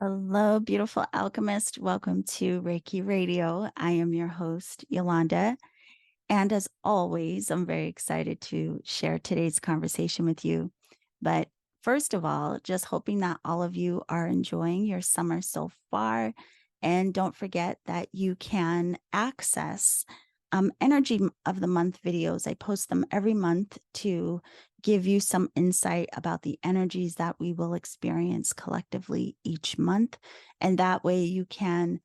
Hello, beautiful alchemist. Welcome to Reiki Radio. I am your host, Yolanda. And as always, I'm very excited to share today's conversation with you. But first of all, just hoping that all of you are enjoying your summer so far. And don't forget that you can access energy of the month videos. I post them every month to give you some insight about the energies that we will experience collectively each month. And that way you can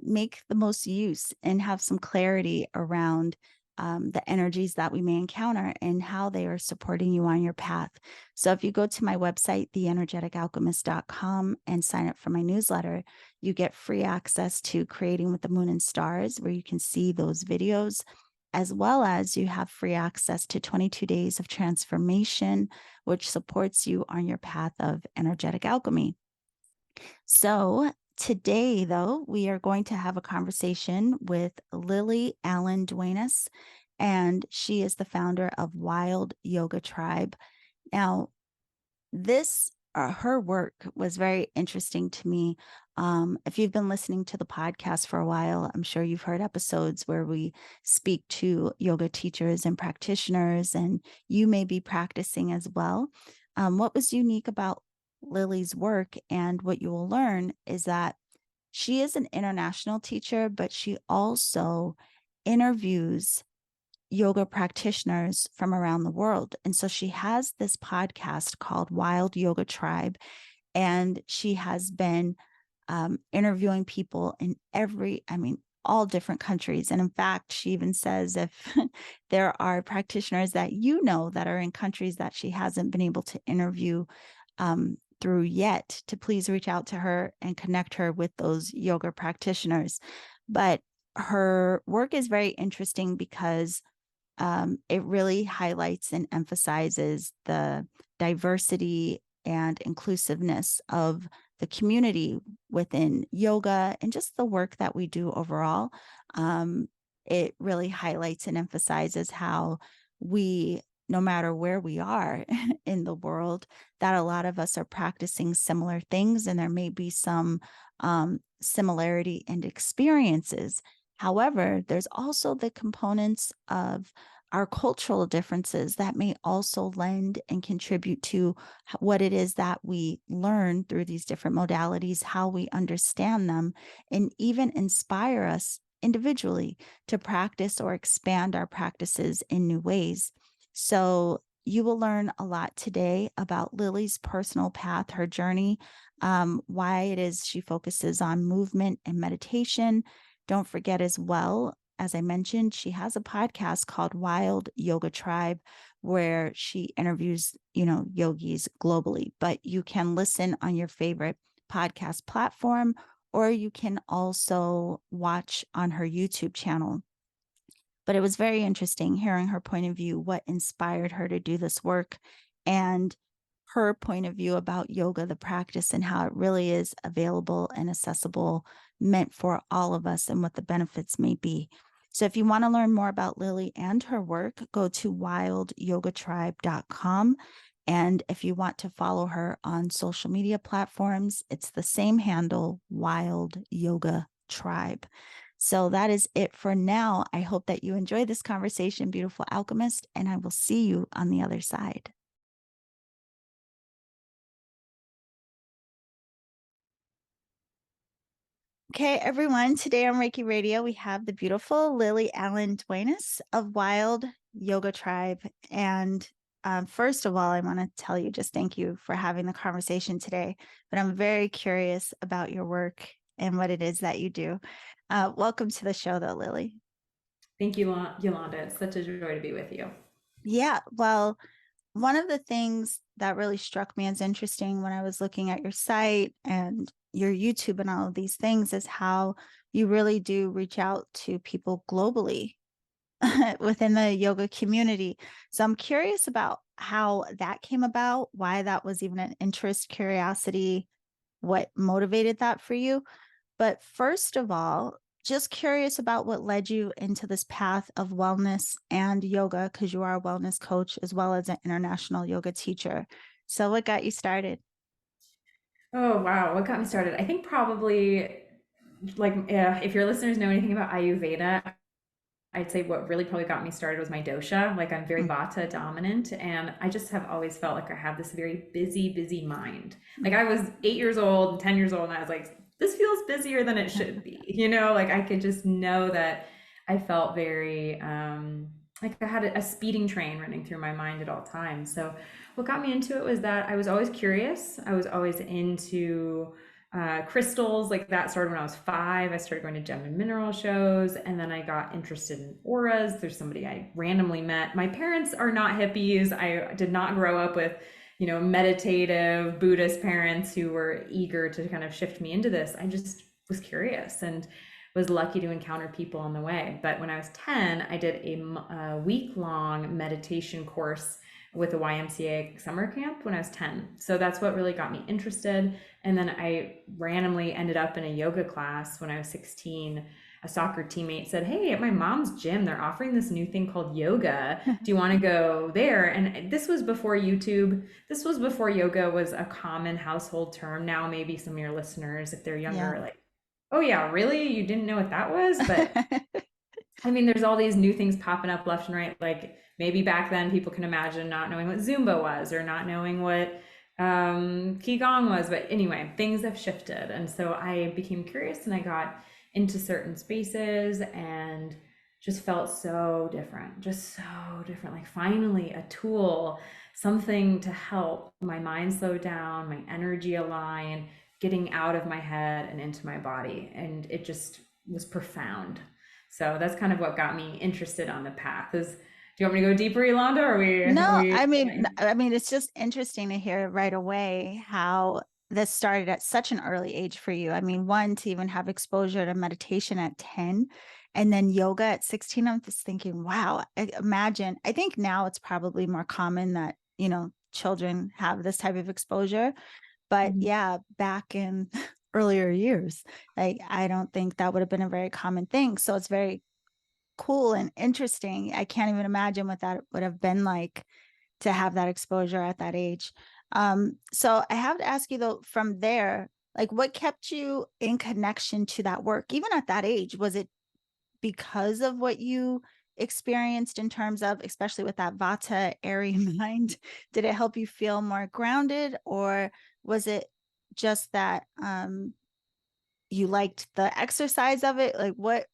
make the most use and have some clarity around the energies that we may encounter and how they are supporting you on your path. So if you go to my website, theenergeticalchemist.com, and sign up for my newsletter, you get free access to Creating with the Moon and Stars, where you can see those videos, as well as you have free access to 22 days of transformation, which supports you on your path of energetic alchemy. So today, though, we are going to have a conversation with Lilly Allen-Duenas, and she is the founder of Wild Yoga Tribe. Now, her work was very interesting to me. If you've been listening to the podcast for a while, I'm sure you've heard episodes where we speak to yoga teachers and practitioners, and you may be practicing as well. What was unique about Lily's work and what you will learn is that she is an international teacher, but she also interviews yoga practitioners from around the world. And so she has this podcast called Wild Yoga Tribe, and she has been interviewing people in all different countries. And in fact, she even says if there are practitioners that that are in countries that she hasn't been able to interview through yet, to please reach out to her and connect her with those yoga practitioners. But her work is very interesting because it really highlights and emphasizes the diversity and inclusiveness of the community within yoga and just the work that we do overall. It really highlights and emphasizes how we, no matter where we are in the world, that a lot of us are practicing similar things, and there may be some similarity and experiences. However, there's also the components of our cultural differences that may also lend and contribute to what it is that we learn through these different modalities, how we understand them, and even inspire us individually to practice or expand our practices in new ways. So you will learn a lot today about Lily's personal path, her journey, why it is she focuses on movement and meditation. Don't forget as well, as I mentioned, she has a podcast called Wild Yoga Tribe, where she interviews, yogis globally. But you can listen on your favorite podcast platform, or you can also watch on her YouTube channel. But it was very interesting hearing her point of view, what inspired her to do this work, and her point of view about yoga, the practice, and how it really is available and accessible, meant for all of us, and what the benefits may be. So if you want to learn more about Lilly and her work, go to wildyogatribe.com. And if you want to follow her on social media platforms, it's the same handle, Wild Yoga Tribe. So that is it for now. I hope that you enjoy this conversation, beautiful alchemist, and I will see you on the other side. Okay, everyone. Today on Reiki Radio, we have the beautiful Lilly Allen-Duenas of Wild Yoga Tribe. And first of all, I want to tell you just thank you for having the conversation today. But I'm very curious about your work and what it is that you do. Welcome to the show, though, Lilly. Thank you, Yolanda. It's such a joy to be with you. Yeah, well, one of the things that really struck me as interesting when I was looking at your site and your YouTube and all of these things is how you really do reach out to people globally within the yoga community. So I'm curious about how that came about, why that was even an interest, curiosity, what motivated that for you. But first of all, just curious about what led you into this path of wellness and yoga, because you are a wellness coach as well as an international yoga teacher. So what got you started? Oh, wow. What got me started? I think probably like if your listeners know anything about Ayurveda, I'd say what really probably got me started was my dosha. Like I'm very Mm, vata dominant, and I just have always felt like I have this very busy, busy mind. Like mm. I was 8 years old and 10 years old, and I was like, this feels busier than it should be. Like I could just know that I felt very like I had a speeding train running through my mind at all times. So what got me into it was that I was always curious. I was always into crystals. Like that started when I was 5. I started going to gem and mineral shows, and then I got interested in auras. There's somebody I randomly met. My parents are not hippies. I did not grow up with, meditative Buddhist parents who were eager to kind of shift me into this. I just was curious and was lucky to encounter people on the way. But when I was 10, I did a week long meditation course with a YMCA summer camp when I was 10. So that's what really got me interested. And then I randomly ended up in a yoga class when I was 16. A soccer teammate said, "Hey, at my mom's gym, they're offering this new thing called yoga. Do you want to go there?" And this was before YouTube. This was before yoga was a common household term. Now, maybe some of your listeners, if they're younger, Yeah. are like, "Oh, yeah, really? You didn't know what that was?" But I mean, there's all these new things popping up left and right. Like maybe back then people can imagine not knowing what Zumba was or not knowing what Qigong was. But anyway, things have shifted. And so I became curious and I got into certain spaces and just felt so different, just so different. Like finally a tool, something to help my mind slow down, my energy align, getting out of my head and into my body. And it just was profound. So that's kind of what got me interested on the path. Do you want me to go deeper, Yolanda? Or are No, we? I mean, it's just interesting to hear right away how this started at such an early age for you. I mean, one, to even have exposure to meditation at 10 and then yoga at 16. I'm just thinking, wow, imagine. I think now it's probably more common that, children have this type of exposure. But Mhm. yeah, back in earlier years, like I don't think that would have been a very common thing. So it's very cool and interesting. I can't even imagine what that would have been like to have that exposure at that age. So I have to ask you though, from there, like what kept you in connection to that work, even at that age? Was it because of what you experienced in terms of, especially with that Vata airy mind? Did it help you feel more grounded, or was it just that you liked the exercise of it? Like what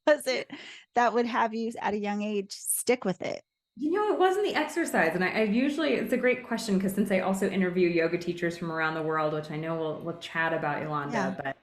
was it that would have you at a young age stick with it? It wasn't the exercise. And I usually, it's a great question because since I also interview yoga teachers from around the world, which I know we'll chat about, Yeah. Yolanda, but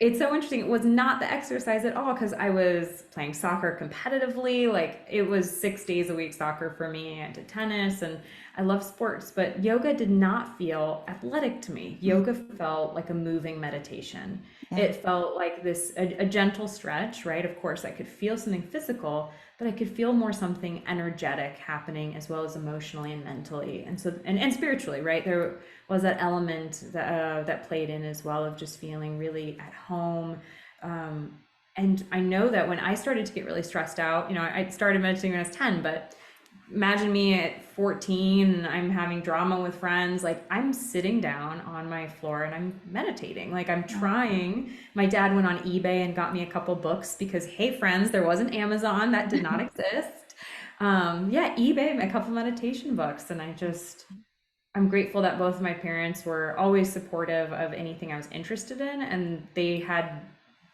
it's so interesting. It was not the exercise at all because I was playing soccer competitively. Like it was 6 days a week soccer for me. I did tennis and I love sports, but yoga did not feel athletic to me. Mm, Yoga felt like a moving meditation. yeah. It felt like a gentle stretch, right? Of course, I could feel something physical, but I could feel more something energetic happening as well as emotionally and mentally. And so, and spiritually, right? There was that element that played in as well of just feeling really at home. Um, and I know that when I started to get really stressed out, I started meditating when I was 10, but imagine me at 14 and I'm having drama with friends. Like I'm sitting down on my floor and I'm meditating. Like I'm Yeah. trying. My dad went on eBay and got me a couple books because, hey, friends, there wasn't Amazon, that did not exist. Yeah, eBay, a couple meditation books. And I'm grateful that both of my parents were always supportive of anything I was interested in, and they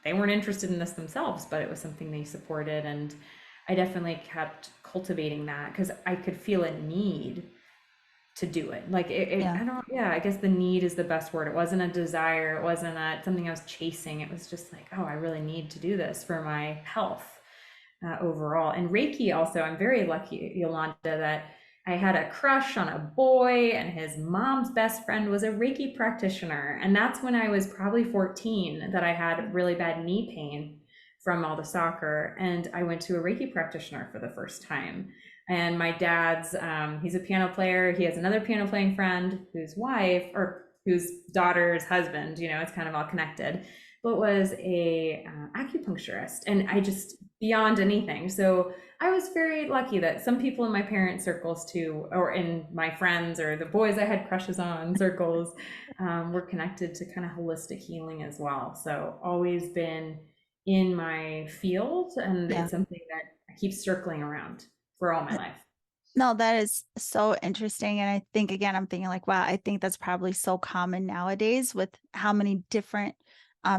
weren't interested in this themselves, but it was something they supported, and I definitely kept cultivating that because I could feel a need to do it. Like Yeah. I don't, yeah, I guess the need is the best word. It wasn't a desire, it wasn't something I was chasing. It was just like, oh, I really need to do this for my health overall. And Reiki also, I'm very lucky, Yolanda, that I had a crush on a boy and his mom's best friend was a Reiki practitioner. And that's when I was probably 14 that I had really bad knee pain from all the soccer. And I went to a Reiki practitioner for the first time. And my dad's, he's a piano player. He has another piano playing friend whose wife or whose daughter's husband, it's kind of all connected, but was a acupuncturist. And I just beyond anything. So I was very lucky that some people in my parents' circles too, or in my friends or the boys I had crushes on circles, were connected to kind of holistic healing as well. So always been in my field, and Yeah. it's something that keeps circling around for all my life. No, that is so interesting. And I think, again, I'm thinking like, wow, I think that's probably so common nowadays with how many different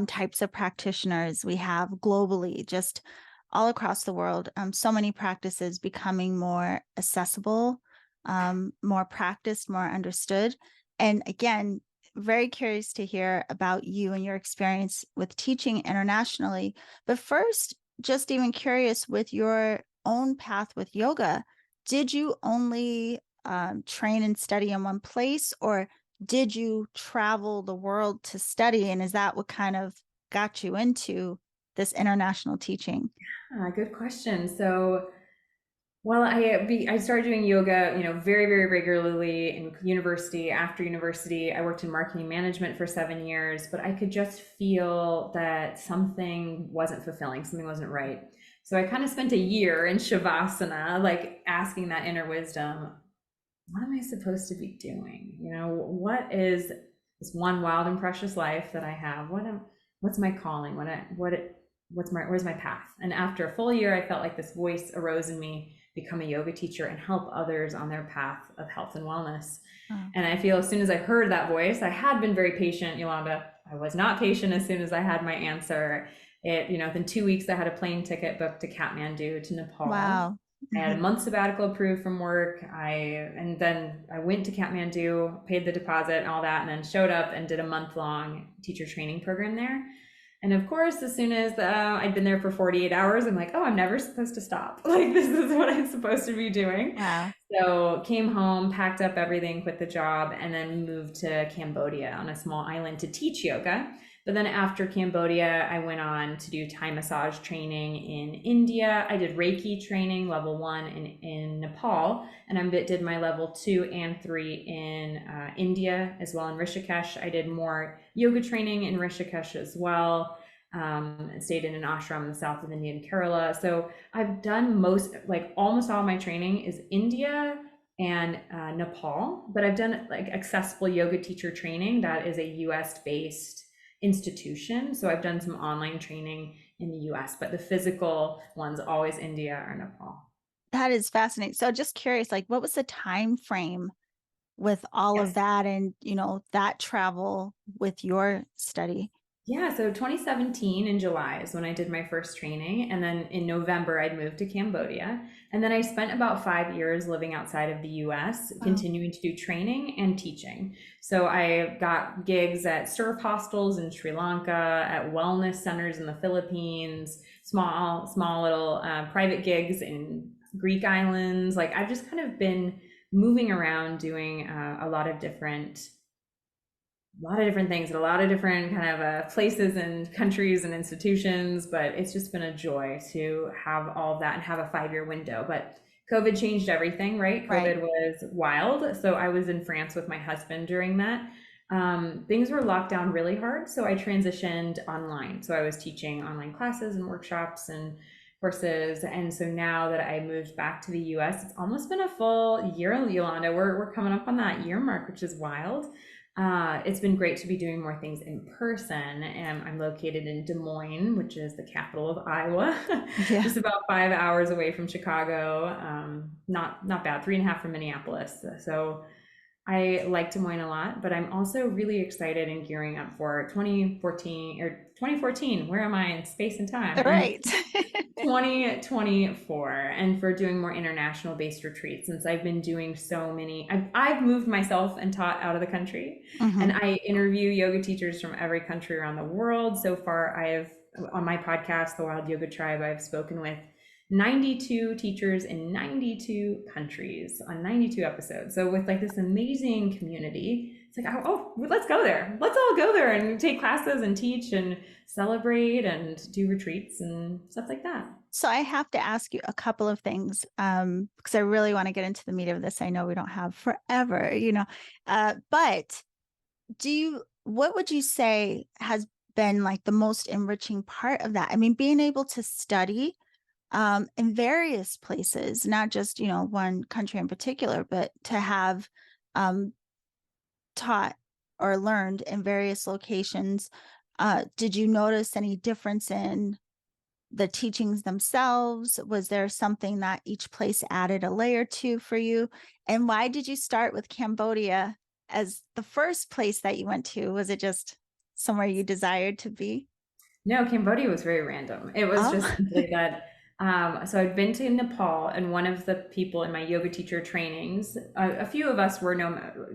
types of practitioners we have globally, just all across the world. So many practices becoming more accessible, more practiced, more understood. And again, very curious to hear about you and your experience with teaching internationally. But first, just even curious with your own path with yoga, did you only train and study in one place, or did you travel the world to study? And is that what kind of got you into this international teaching? Good question. So, well, I started doing yoga, very, very regularly in university. After university, I worked in marketing management for 7 years, but I could just feel that something wasn't fulfilling, something wasn't right. So I kind of spent a year in Shavasana, like asking that inner wisdom, what am I supposed to be doing? What is this one wild and precious life that I have? What's my calling? Where's my path? And after a full year, I felt like this voice arose in me, become a yoga teacher and help others on their path of health and wellness. Oh, And I feel as soon as I heard that voice, I had been very patient, Yolanda. I was not patient as soon as I had my answer. Within 2 weeks, I had a plane ticket booked to Kathmandu, to Nepal. wow. I had a Mhm. month sabbatical approved from work. And then I went to Kathmandu, paid the deposit and all that, and then showed up and did a month long teacher training program there. And of course, as soon as I'd been there for 48 hours, I'm like, oh, I'm never supposed to stop. Like, this is what I'm supposed to be doing. Wow. So came home, packed up everything, quit the job, and then moved to Cambodia on a small island to teach yoga. But then after Cambodia, I went on to do Thai massage training in India. I did Reiki training, level 1 in Nepal, and I did my level 2 and 3 in India as well in Rishikesh. I did more yoga training in Rishikesh as well. Stayed in an ashram in the south of India in Kerala. So I've done almost all my training is India and Nepal, but I've done like accessible yoga teacher training that is a US based institution. So I've done some online training in the US, but the physical one's always India or Nepal. That is fascinating. So just curious, like what was the time frame with all of Yes. that and, that travel with your study? Yeah, so 2017 in July is when I did my first training. And then in November, I'd moved to Cambodia. And then I spent about 5 years living outside of the US, Wow. continuing to do training and teaching. So I got gigs at surf hostels in Sri Lanka, at wellness centers in the Philippines, small little private gigs in Greek islands. Like I've just kind of been moving around doing a lot of different things at a lot of different kind of places and countries and institutions, but it's just been a joy to have all of that and have a 5 year window. But COVID changed everything, right? Right. COVID was wild. So I was in France with my husband during that. Things were locked down really hard. So I transitioned online. So I was teaching online classes and workshops and courses. And so now that I moved back to the US, it's almost been a full year, Yolanda. We're coming up on that year mark, which is wild. It's been great to be doing more things in person. And I'm located in Des Moines, which is the capital of Iowa, Yeah. just about 5 hours away from Chicago. Not bad, 3.5 from Minneapolis. So I like Des Moines a lot, but I'm also really excited and gearing up for 2014. Where am I in space and time? And Right. 2024, and for doing more international based retreats, since I've been doing so many. I've moved myself and taught out of the country, and Hmm. I interview yoga teachers from every country around the world. So far, on my podcast, The Wild Yoga Tribe, I've spoken with 92 teachers in 92 countries on 92 episodes. So with like this amazing community, it's like, oh, let's go there. Let's all go there and take classes and teach and celebrate and do retreats and stuff like that. So I have to ask you a couple of things because I really want to get into the meat of this. I know we don't have forever, but what would you say has been like the most enriching part of that? I mean, being able to study in various places, not just, one country in particular, but to have um, taught or learned in various locations. Did you notice any difference in the teachings themselves? Was there something that each place added a layer to for you? And why did you start with Cambodia as the first place that you went to? Was it just somewhere you desired to be? No, Cambodia was very random. It was just Oh, simply that. So I'd been to Nepal, and one of the people in my yoga teacher trainings, a few of us were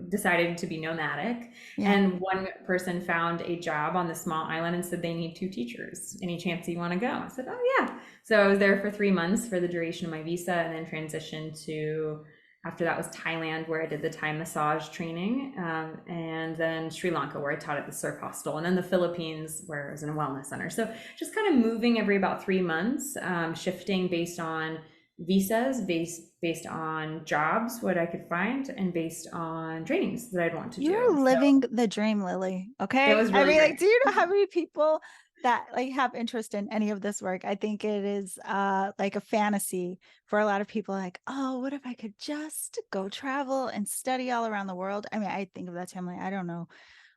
decided to be nomadic, yeah. and one person found a job on the small island and said they need two teachers. Any chance you want to go? I said, oh yeah. So I was there for 3 months for the duration of my visa, and then transitioned to after that was Thailand, where I did the Thai massage training, and then Sri Lanka, where I taught at the surf hostel, and then the Philippines, where I was in a wellness center. So just kind of moving every about 3 months, shifting based on visas, based on jobs, what I could find, and based on trainings that I'd want to You're do. So living the dream, Lily. it Okay. was I really mean, great. like, do you know how many people that like have interest in any of this work? I think it is like a fantasy for a lot of people, like, oh, what if I could just go travel and study all around the world? I mean, I think of that time like I don't know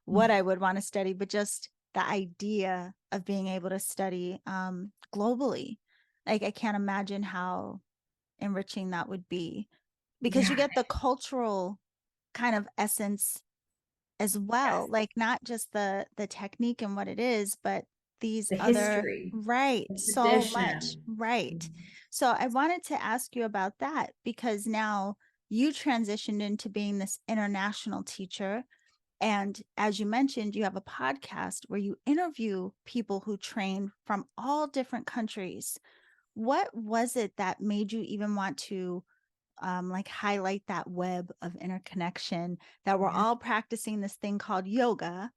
what I would want to study, but just the idea of being able to study globally. Like I can't imagine how enriching that would be because you Yeah, get the cultural kind of essence as well, yes, like not just the technique and what it is, but these the other, history, right, the so much, tradition. right. So I wanted to ask you about that because now you transitioned into being this international teacher, and as you mentioned, you have a podcast where you interview people who train from all different countries. What was it that made you even want to like highlight that web of interconnection, that we're Yeah. all practicing this thing called yoga,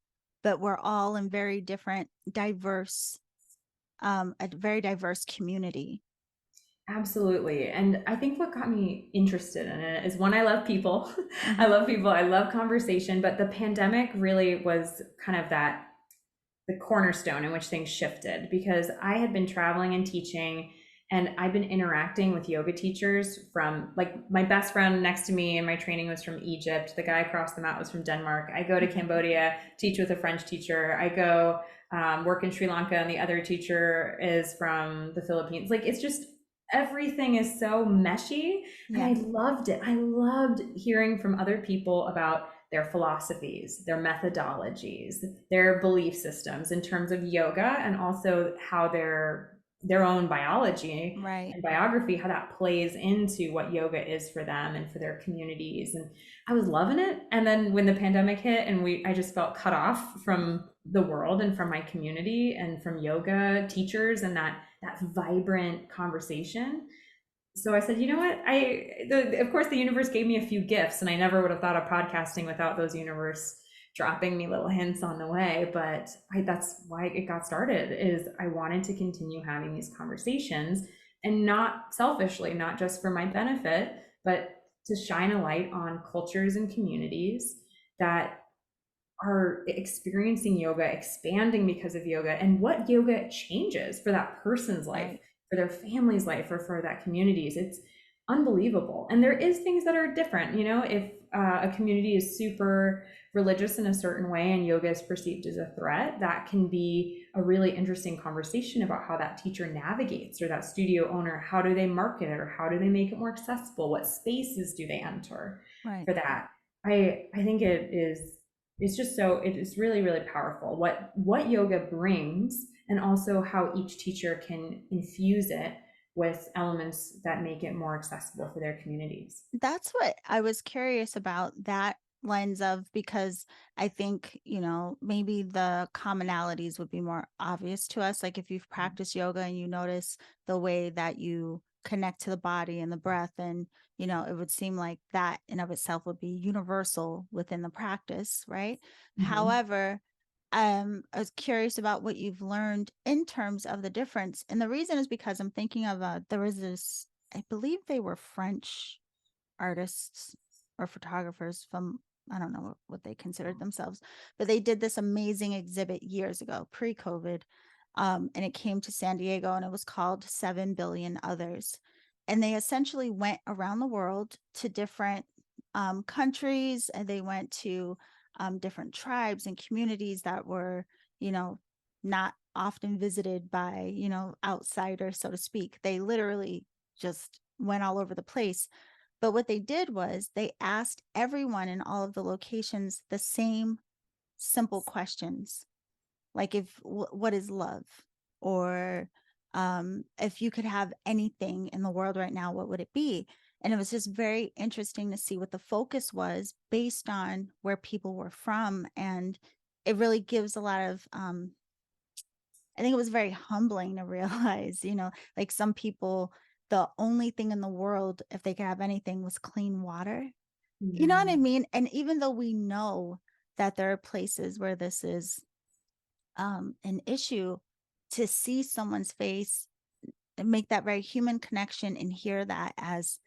but we're all in very different, diverse, a very diverse community. Absolutely. And I think what got me interested in it is one, I love people. I Hmm. love people. I love conversation. But the pandemic really was kind of the cornerstone in which things shifted because I had been traveling and teaching and I've been interacting with yoga teachers from like my best friend next to me in my training was from Egypt. The guy across the mat was from Denmark. I go to Cambodia, teach with a French teacher. I go work in Sri Lanka and the other teacher is from the Philippines. Like it's just everything is so meshy and I Yeah, loved it. I loved hearing from other people about their philosophies, their methodologies, their belief systems in terms of yoga and also how their own biology right. and biography, how that plays into what yoga is for them and for their communities. And I was loving it. And then when the pandemic hit and I just felt cut off from the world and from my community and from yoga teachers and that vibrant conversation, so I said, you know what? Of course, the universe gave me a few gifts, and I never would have thought of podcasting without those universe dropping me little hints on the way. But that's why it got started. Is I wanted to continue having these conversations, and not selfishly, not just for my benefit, but to shine a light on cultures and communities that are experiencing yoga, expanding because of yoga, and what yoga changes for that person's life, Right. for their family's life, or for that community's. It's unbelievable. And there is things that are different. You know, if a community is super religious in a certain way and yoga is perceived as a threat, that can be a really interesting conversation about how that teacher navigates or that studio owner. How do they market it or how do they make it more accessible? What spaces do they enter Right. for that? I think it's just so it is really really powerful what yoga brings and also how each teacher can infuse it with elements that make it more accessible for their communities. That's what I was curious about, that lens of, because I think, maybe the commonalities would be more obvious to us. Like if you've practiced yoga and you notice the way that you connect to the body and the breath, and, it would seem like that in of itself would be universal within the practice, right? Mhm. However, I was curious about what you've learned in terms of the difference. And the reason is because I'm thinking of there was this, I believe they were French artists or photographers from, I don't know what they considered themselves, but they did this amazing exhibit years ago, pre-COVID, and it came to San Diego, and it was called 7 Billion Others. And they essentially went around the world to different countries, and they went to different tribes and communities that were, not often visited by, outsiders, so to speak. They literally just went all over the place. But what they did was they asked everyone in all of the locations the same simple questions, like, what is love, or if you could have anything in the world right now, what would it be? And it was just very interesting to see what the focus was based on where people were from. And it really gives a lot of I think it was very humbling to realize, like, some people, the only thing in the world, if they could have anything, was clean water. You know what I Yeah. mean? And even though we know that there are places where this is an issue, to see someone's face and make that very human connection and hear that as,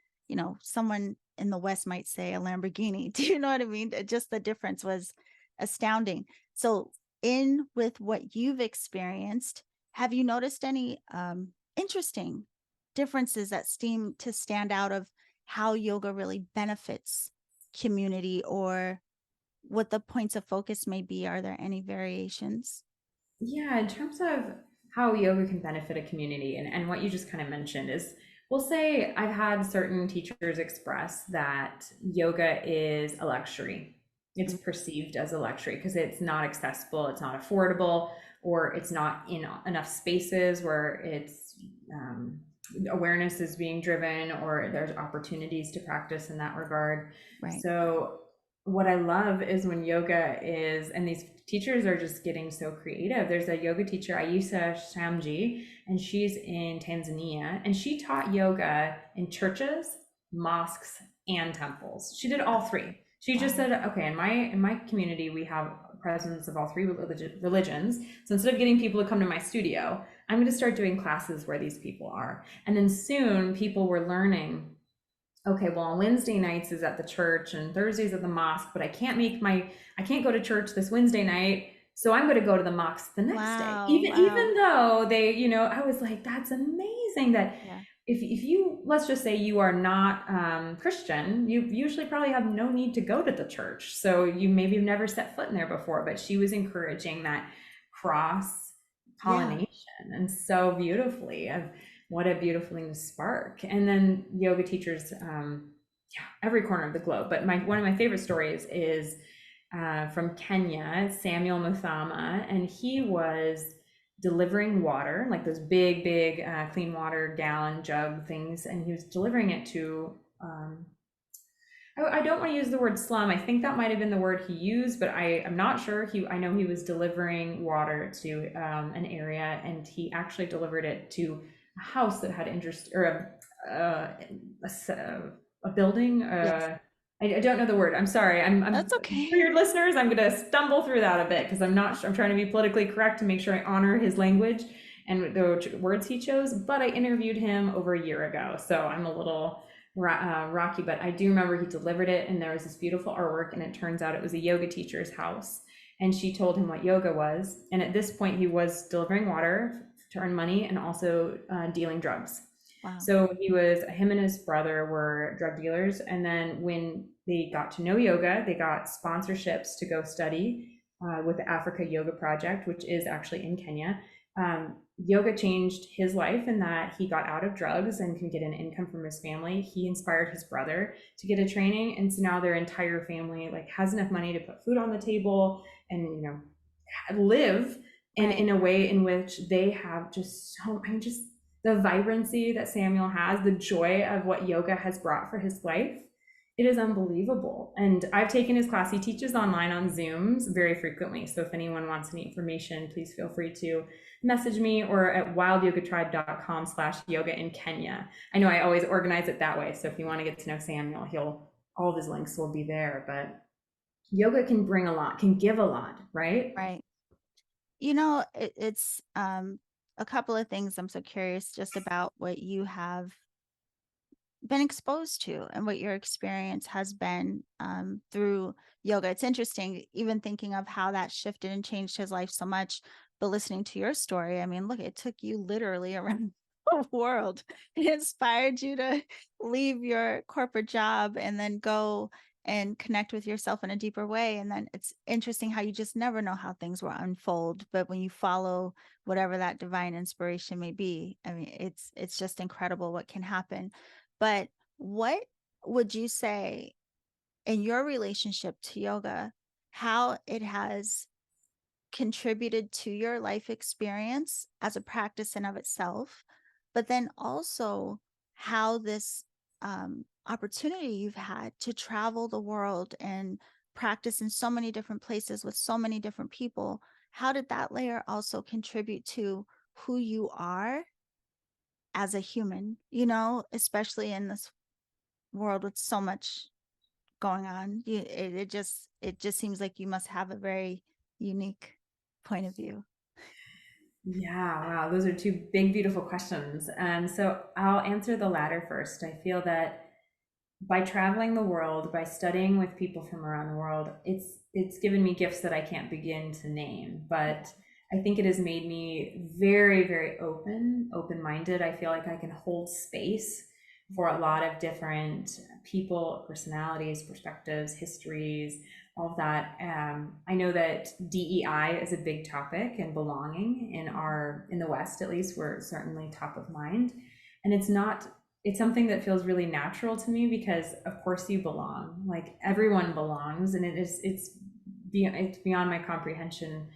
someone in the West might say a Lamborghini. Do you know what I mean? Just the difference was astounding. So, in with what you've experienced, have you noticed any interesting differences that seem to stand out of how yoga really benefits community, or what the points of focus may be? Are there any variations? Yeah, in terms of how yoga can benefit a community, and what you just kind of mentioned is, we'll say I've had certain teachers express that yoga is a luxury. It's Mm. perceived as a luxury because it's not accessible, it's not affordable, or it's not in enough spaces where it's awareness is being driven, or there's opportunities to practice in that regard. Right. So what I love is when yoga is, and these teachers are just getting so creative. There's a yoga teacher, Ayusa Shamji, and she's in Tanzania, and she taught yoga in churches, mosques, and temples. She did all three. She just Wow. said, okay, in my community, we have a presence of all three religions. So instead of getting people to come to my studio, I'm going to start doing classes where these people are. And then soon people were learning, okay, well, on Wednesday nights is at the church and Thursdays at the mosque, but I can't go to church this Wednesday night. So I'm going to go to the mosque the next day. Wow. Even Wow. though they, I was like, that's amazing that Yeah. if you, let's just say you are not Christian, you usually probably have no need to go to the church. So you maybe have never set foot in there before, but she was encouraging that cross Yeah. pollination, and so beautifully, of what a beautiful thing to spark. And then yoga teachers, yeah, every corner of the globe. But one of my favorite stories is from Kenya, Samuel Muthama, and he was delivering water, like those big clean water gallon jug things, and he was delivering it to I don't want to use the word slum. I think that might have been the word he used, but I'm not sure. I know he was delivering water to an area, and he actually delivered it to a house that had interest, or a building. Yes. I don't know the word. I'm sorry. I'm That's for okay. your listeners. I'm going to stumble through that a bit because I'm not. I'm trying to be politically correct to make sure I honor his language and the words he chose. But I interviewed him over a year ago, so I'm a little rocky, but I do remember he delivered it, and there was this beautiful artwork, and it turns out it was a yoga teacher's house. And she told him what yoga was. And at this point, he was delivering water to earn money and also dealing drugs. Wow. So him and his brother were drug dealers. And then when they got to know yoga, they got sponsorships to go study with the Africa Yoga Project, which is actually in Kenya. Yoga changed his life in that he got out of drugs and can get an income from his family. He inspired his brother to get a training, and so now their entire family like has enough money to put food on the table and live in Right. a way in which they have just so, I mean, just the vibrancy that Samuel has, the joy of what yoga has brought for his life. It is unbelievable. And I've taken his class. He teaches online on Zooms very frequently. So if anyone wants any information, please feel free to message me, or at wildyogatribe.com/yoga in Kenya. I know I always organize it that way. So if you want to get to know Samuel, all of his links will be there. But yoga can bring a lot, can give a lot, right? Right. It's a couple of things I'm so curious just about what you have been exposed to and what your experience has been through yoga. It's interesting, even thinking of how that shifted and changed his life so much. But listening to your story, I mean, look, it took you literally around the world. It inspired you to leave your corporate job and then go and connect with yourself in a deeper way. And then it's interesting how you just never know how things will unfold. But when you follow whatever that divine inspiration may be, I mean, it's just incredible what can happen. But what would you say in your relationship to yoga, how it has contributed to your life experience as a practice in of itself, but then also how this opportunity you've had to travel the world and practice in so many different places with so many different people, how did that layer also contribute to who you are as a human, especially in this world with so much going on? It just seems like you must have a very unique point of view. Yeah, wow, those are two big, beautiful questions. So I'll answer the latter first. I feel that by traveling the world, by studying with people from around the world, it's given me gifts that I can't begin to name. But I think it has made me very, very open-minded. I feel like I can hold space for a lot of different people, personalities, perspectives, histories, all of that. I know that DEI is a big topic, and belonging in the West, at least, we're certainly top of mind. And it's something that feels really natural to me because of course you belong, like everyone belongs. And it's beyond my comprehension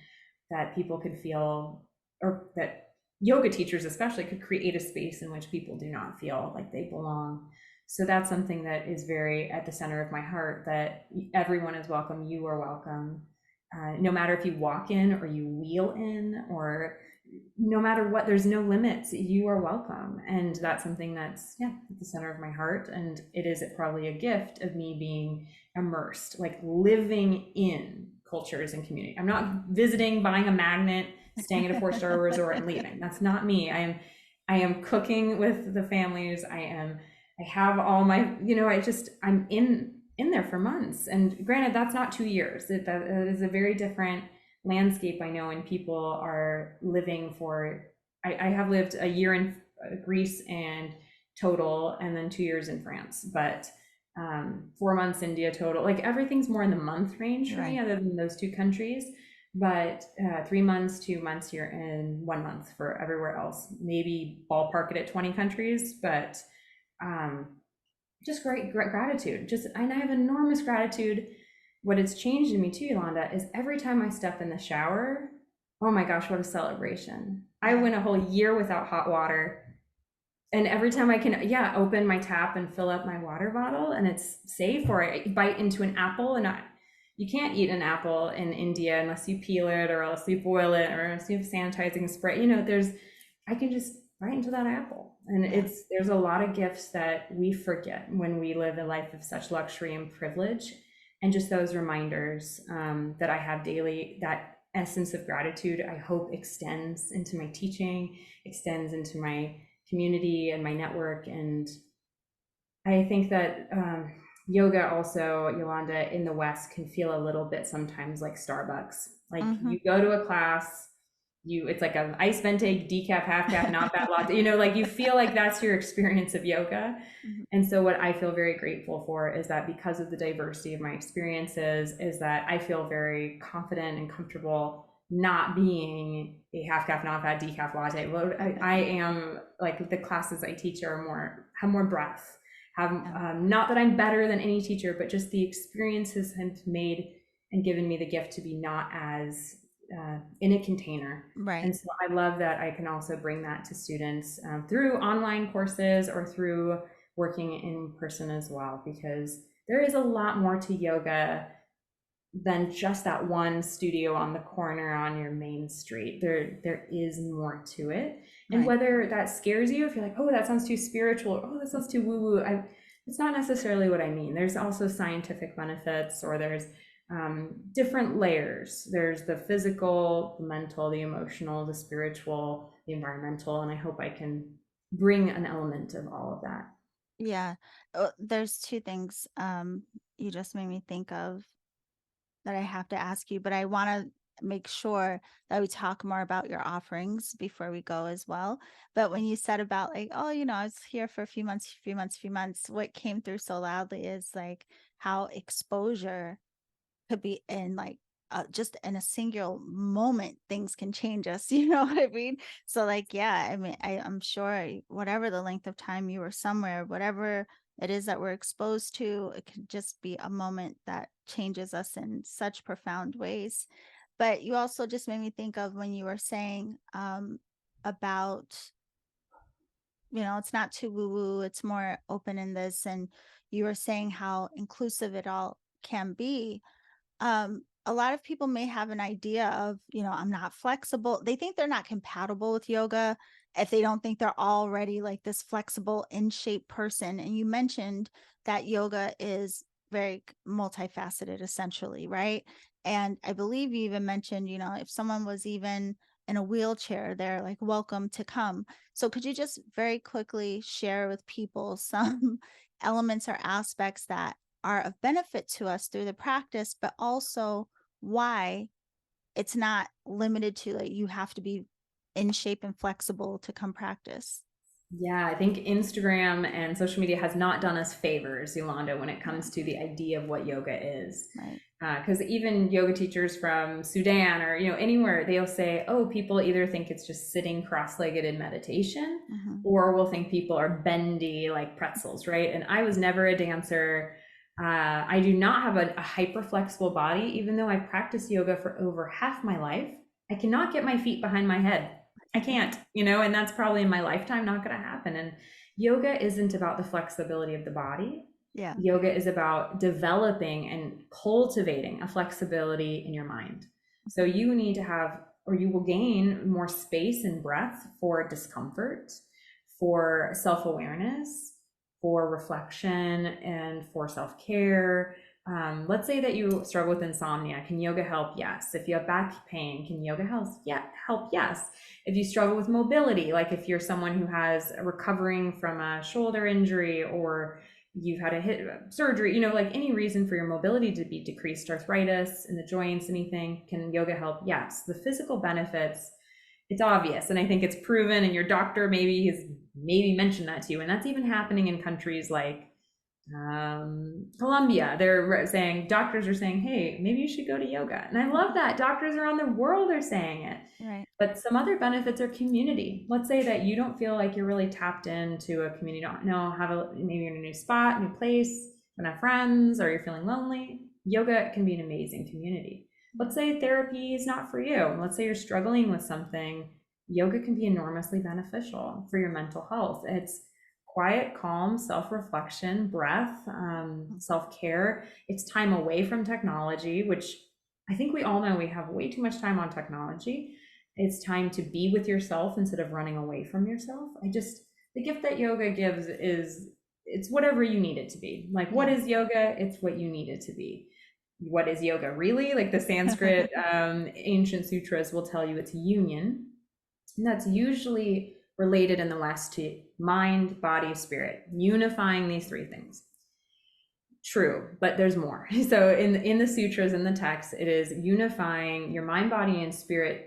that people could feel, or that yoga teachers especially could create a space in which people do not feel like they belong. So that's something that is very at the center of my heart, that everyone is welcome, you are welcome. No matter if you walk in or you wheel in, or no matter what, there's no limits, you are welcome. And that's something that's, yeah, at the center of my heart. And it is probably a gift of me being immersed, like living in cultures and community. I'm not visiting, buying a magnet, staying at a 4-star resort and leaving. That's not me. I am cooking with the families. I have all my, I'm in there for months. And granted, that's not 2 years. That is a very different landscape, I know, and people are living for. I have lived a year in Greece and total, and then 2 years in France, but 4 months India total. Like everything's more in the month range for me, Right. other than those two countries. But 3 months, 2 months here, and 1 month for everywhere else. Maybe ballpark it at 20 countries, but um, just great gratitude. And I have enormous gratitude. What has changed in me too, Yolanda, is every time I step in the shower, oh my gosh, what a celebration. I Yeah. went a whole year without hot water. And every time I can, yeah, open my tap and fill up my water bottle and it's safe, or I bite into an apple you can't eat an apple in India unless you peel it or else you boil it or else you have sanitizing spray. I can just bite into that apple. And Yeah. there's a lot of gifts that we forget when we live a life of such luxury and privilege. And just those reminders that I have daily, that essence of gratitude, I hope extends into my teaching, extends into my community and my network. And I think that yoga also, Yolanda, in the West can feel a little bit sometimes like Starbucks. Like Mm-hmm. you go to a class, it's like an ice venti, decaf, half cap, not bad latte. Like you feel like that's your experience of yoga. Mm-hmm. And so what I feel very grateful for is that because of the diversity of my experiences, is that I feel very confident and comfortable not being a half cap, not bad decaf latte. I am, like, the classes I teach have more breadth. Have Yeah. not that I'm better than any teacher, but just the experiences have made and given me the gift to be not as in a container. Right. And so I love that I can also bring that to students through online courses or through working in person as well, because there is a lot more to yoga than just that one studio on the corner on your main street. There is more to it. And Right. whether that scares you, if you're like, oh, that sounds too spiritual, or, oh, that sounds too woo woo, it's not necessarily what I mean. There's also scientific benefits, or there's different layers. There's the physical, the mental, the emotional, the spiritual, the environmental, and I hope I can bring an element of all of that. Yeah. There's two things you just made me think of that I have to ask you, but I want to make sure that we talk more about your offerings before we go as well. But when you said about like, oh, I was here for a few months, what came through so loudly is like how exposure could be in like just in a single moment, things can change us. You know what I mean? So like, yeah, I mean, I'm sure whatever the length of time you were somewhere, whatever it is that we're exposed to, it could just be a moment that changes us in such profound ways. But you also just made me think of when you were saying about, it's not too woo woo, it's more open in this. And you were saying how inclusive it all can be. A lot of people may have an idea of, I'm not flexible. They think they're not compatible with yoga if they don't think they're already like this flexible, in shape person. And you mentioned that yoga is very multifaceted, essentially, right? And I believe you even mentioned, if someone was even in a wheelchair, they're like, welcome to come. So could you just very quickly share with people some elements or aspects that are of benefit to us through the practice, but also why it's not limited to like you have to be in shape and flexible to come practice? Yeah, I think Instagram and social media has not done us favors, Yolanda, when it Yeah, comes to the idea of what yoga is. right. Because even yoga teachers from Sudan or anywhere, they'll say, "Oh, people either think it's just sitting cross-legged in meditation, Mm-hmm. or will think people are bendy like pretzels, right?" And I was never a dancer. I do not have a hyper flexible body, even though I've practiced yoga for over half my life. I cannot get my feet behind my head. I can't, and that's probably in my lifetime not going to happen. And yoga isn't about the flexibility of the body. Yeah. Yoga is about developing and cultivating a flexibility in your mind. So Mhm. you need to have, or you will gain more space and breath for discomfort, for self awareness, for reflection, and for self care. Let's say that you struggle with insomnia. Can yoga help? Yes. If you have back pain, can yoga help? Yeah, help. Yes. If you struggle with mobility, like if you're someone who has recovering from a shoulder injury, or you've had a hip surgery, like any reason for your mobility to be decreased, arthritis in the joints, anything, can yoga help? Yes. The physical benefits, it's obvious. And I think it's proven, and your doctor maybe has maybe mentioned that to you. And that's even happening in countries like Colombia. They're saying, doctors are saying, hey, maybe you should go to yoga. And I love that. Doctors around the world are saying it. Right. But some other benefits are community. Let's say that you don't feel like you're really tapped into a community. Don't know, maybe you're in a new spot, new place, don't have friends, or you're feeling lonely. Yoga can be an amazing community. Let's say therapy is not for you. Let's say you're struggling with something. Yoga can be enormously beneficial for your mental health. It's quiet, calm, self-reflection, breath, self-care. It's time away from technology, which I think we all know we have way too much time on technology. It's time to be with yourself instead of running away from yourself. The gift that yoga gives is, it's whatever you need it to be. Like, what Yeah. is yoga? It's what you need it to be. What is yoga really? Like the Sanskrit ancient sutras will tell you it's union. And that's usually related in the West to mind, body, spirit, unifying these three things. True, but there's more. So in the sutras, in the text, it is unifying your mind, body, and spirit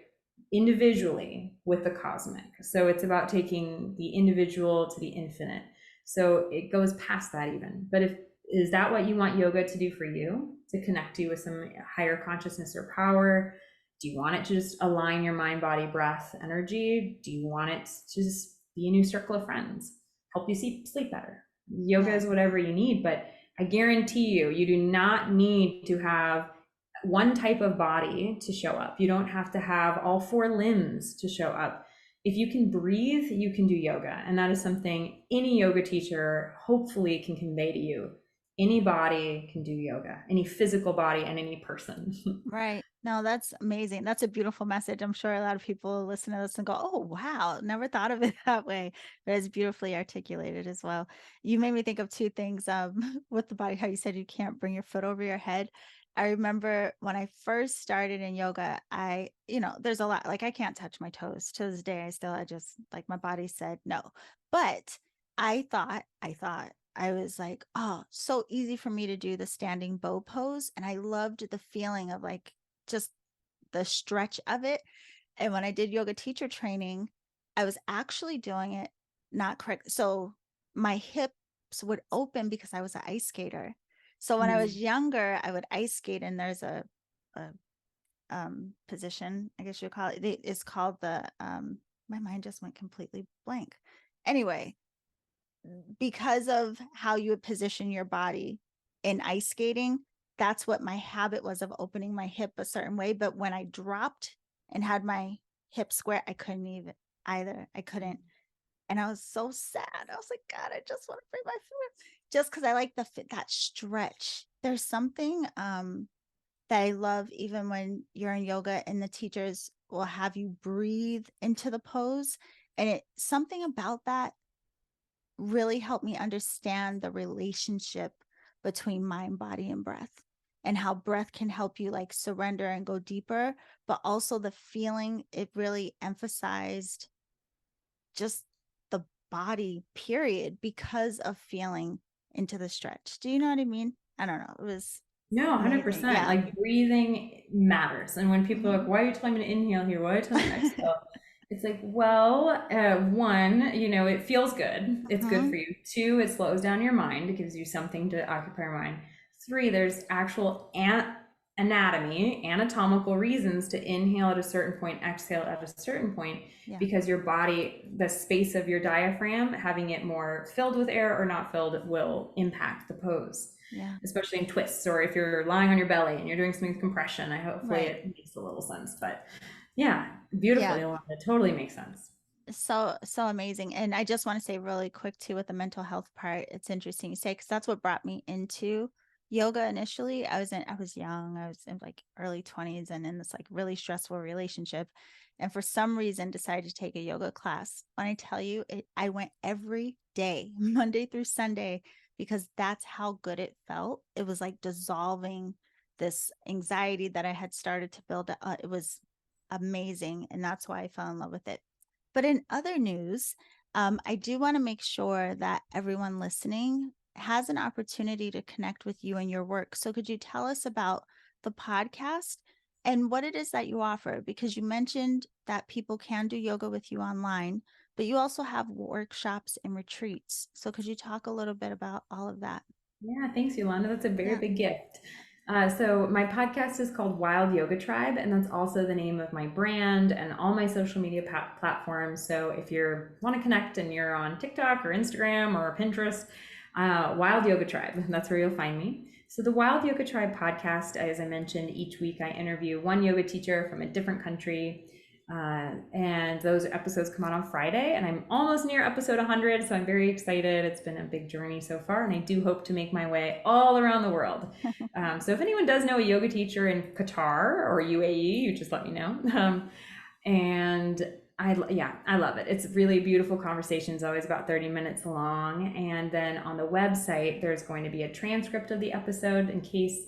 individually with the cosmic. So it's about taking the individual to the infinite. So it goes past that even. But is that what you want yoga to do for you? To connect you with some higher consciousness or power? Do you want it to just align your mind, body, breath, energy? Do you want it to just be a new circle of friends? Help you sleep better? Yoga Yeah. is whatever you need, but I guarantee you, you do not need to have one type of body to show up. You don't have to have all four limbs to show up. If you can breathe, you can do yoga. And that is something any yoga teacher hopefully can convey to you. Any body can do yoga, any physical body and any person. Right. No, that's amazing. That's a beautiful message. I'm sure a lot of people listen to this and go, oh, wow, never thought of it that way. But it's beautifully articulated as well. You made me think of two things with the body, how you said you can't bring your foot over your head. I remember when I first started in yoga, there's a lot, like I can't touch my toes to this day. I just like my body said no. But I was like, oh, so easy for me to do the standing bow pose. And I loved the feeling of like just the stretch of it. And when I did yoga teacher training, I was actually doing it not correct. So my hips would open because I was an ice skater. So when I was younger, I would ice skate, and there's a position, I guess you call it. It's called the my mind just went completely blank. Anyway, because of how you would position your body in ice skating, that's what my habit was, of opening my hip a certain way. But when I dropped and had my hip square, I couldn't even either. I couldn't. And I was so sad. I was like, God, I just want to bring my foot, just because I like the fit, that stretch. There's something that I love, even when you're in yoga and the teachers will have you breathe into the pose. And it something about that really helped me understand the relationship between mind, body, and breath, and how breath can help you like surrender and go deeper, but also the feeling. It really emphasized just the body, period, because of feeling into the stretch. Do you know what I mean? I don't know. It was No, amazing. 100%. Yeah. Like breathing matters. And when people are like, Mm-hmm. why are you telling me to inhale here? Why are you telling me to exhale? It's like, well, one, it feels good. It's good Mm-hmm. for you. Two, it slows down your mind. It gives you something to occupy your mind. Three, there's actual anatomy, anatomical reasons to inhale at a certain point, exhale at a certain point, Yeah. because your body, the space of your diaphragm, having it more filled with air or not filled, will impact the pose, Yeah. especially in twists, or if you're lying on your belly and you're doing smooth compression. Hopefully Right. it makes a little sense. But yeah, beautiful, Yeah. Yolanda. It totally makes sense. So amazing. And I just want to say really quick too, with the mental health part, it's interesting you say, because that's what brought me into yoga initially. I was young, I was in like early 20s, and in this like really stressful relationship, and for some reason decided to take a yoga class. When I tell you it, I went every day Monday through Sunday, because that's how good it felt. It was like dissolving this anxiety that I had started to build. It was amazing, and that's why I fell in love with it. But in other news, I do want to make sure that everyone listening has an opportunity to connect with you and your work. So could you tell us about the podcast and what it is that you offer? Because you mentioned that people can do yoga with you online, but you also have workshops and retreats. So could you talk a little bit about all of that? Yeah, thanks, Yolanda. That's a very Yeah. big gift. So my podcast is called Wild Yoga Tribe, and that's also the name of my brand and all my social media platforms. So if you want to connect and you're on TikTok or Instagram or Pinterest, Wild Yoga Tribe, that's where you'll find me. So the Wild Yoga Tribe podcast, as I mentioned, each week I interview one yoga teacher from a different country. And those episodes come out on Friday, and I'm almost near episode 100, so I'm very excited. It's been a big journey so far, and I do hope to make my way all around the world. So if anyone does know a yoga teacher in Qatar or UAE, you just let me know. And I love it. It's really beautiful conversations, always about 30 minutes long. And then on the website, there's going to be a transcript of the episode in case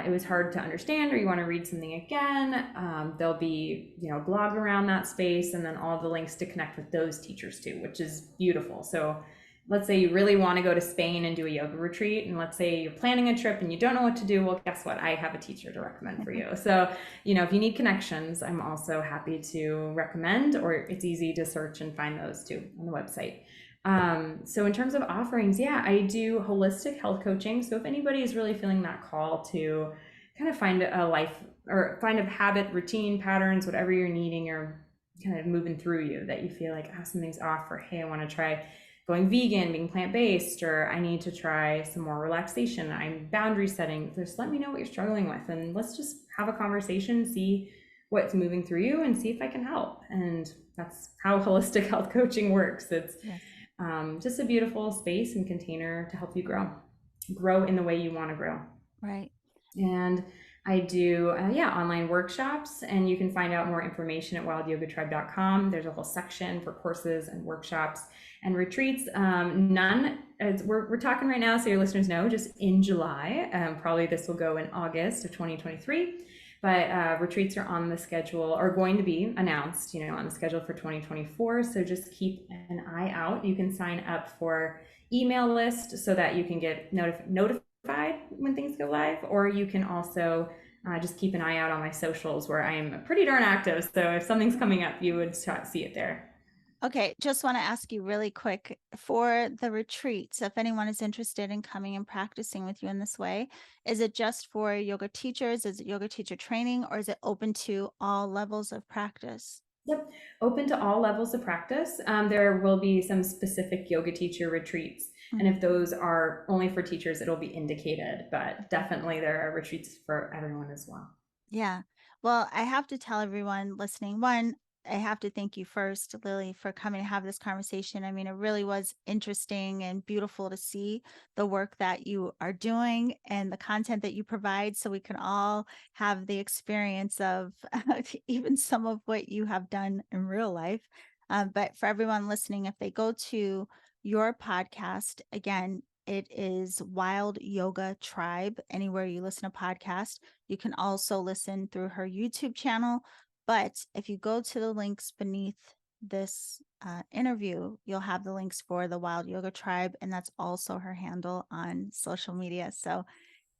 it was hard to understand or you want to read something again. There'll be, a blog around that space, and then all the links to connect with those teachers too, which is beautiful. So let's say you really want to go to Spain and do a yoga retreat, and let's say you're planning a trip and you don't know what to do. Well, guess what? I have a teacher to recommend for you. So, if you need connections, I'm also happy to recommend, or it's easy to search and find those too on the website. So in terms of offerings, yeah, I do holistic health coaching. So if anybody is really feeling that call to kind of find a life or find a habit, routine, patterns, whatever you're needing or kind of moving through you, that you feel like, something's off, or hey, I want to try going vegan, being plant-based, or I need to try some more relaxation, I'm boundary setting, just let me know what you're struggling with, and let's just have a conversation, see what's moving through you, and see if I can help. And that's how holistic health coaching works. It's Yes. just a beautiful space and container to help you grow in the way you want to grow. Right. And I do, online workshops, and you can find out more information at wildyogatribe.com. There's a whole section for courses and workshops and retreats. None, as we're talking right now, so your listeners know, just in July. Probably this will go in August of 2023. But retreats are on the schedule, are going to be announced, on the schedule for 2024. So just keep an eye out. You can sign up for email list so that you can get notified when things go live, or you can also just keep an eye out on my socials where I am pretty darn active. So if something's coming up, you would see it there. Okay, just want to ask you really quick for the retreats, if anyone is interested in coming and practicing with you in this way, is it just for yoga teachers? Is it yoga teacher training, or is it open to all levels of practice? Yep, open to all levels of practice. There will be some specific yoga teacher retreats. And Mhm. if those are only for teachers, it'll be indicated, but Okay. definitely there are retreats for everyone as well. Yeah. Well, I have to tell everyone listening, one, I have to thank you first, Lilly, for coming to have this conversation. I mean, it really was interesting and beautiful to see the work that you are doing and the content that you provide so we can all have the experience of even some of what you have done in real life. But for everyone listening, if they go to your podcast, again, it is Wild Yoga Tribe, anywhere you listen to podcasts. You can also listen through her YouTube channel. But if you go to the links beneath this interview, you'll have the links for the Wild Yoga Tribe. And that's also her handle on social media. So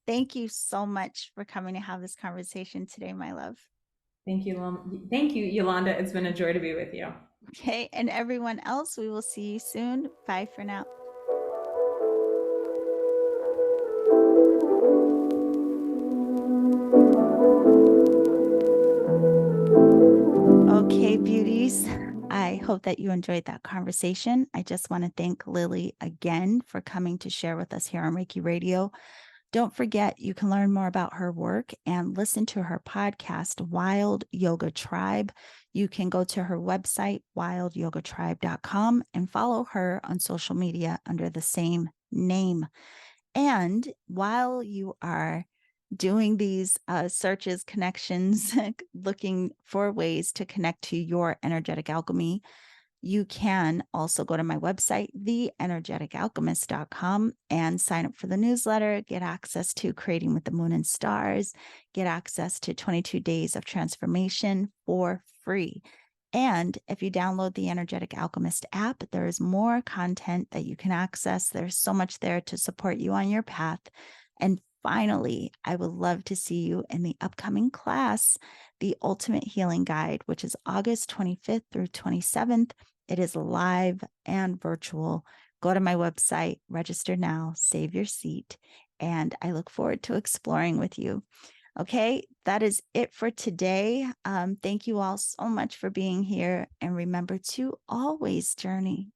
thank you so much for coming to have this conversation today, my love. Thank you, Yolanda. It's been a joy to be with you. Okay. And everyone else, we will see you soon. Bye for now. Okay, beauties. I hope that you enjoyed that conversation. I just want to thank Lilly again for coming to share with us here on Reiki Radio. Don't forget, you can learn more about her work and listen to her podcast, Wild Yoga Tribe. You can go to her website, wildyogatribe.com, and follow her on social media under the same name. And while you are doing these searches, connections, looking for ways to connect to your energetic alchemy, you can also go to my website, theenergeticalchemist.com, and sign up for the newsletter, get access to Creating with the Moon and Stars, get access to 22 days of transformation for free. And if you download the Energetic Alchemist app, there is more content that you can access. There's so much there to support you on your path. And finally, I would love to see you in the upcoming class, the Ultimate Healing Guide, which is August 25th through 27th. It is live and virtual. Go to my website, register now, save your seat, and I look forward to exploring with you. Okay, that is it for today. Thank you all so much for being here, and remember to always journey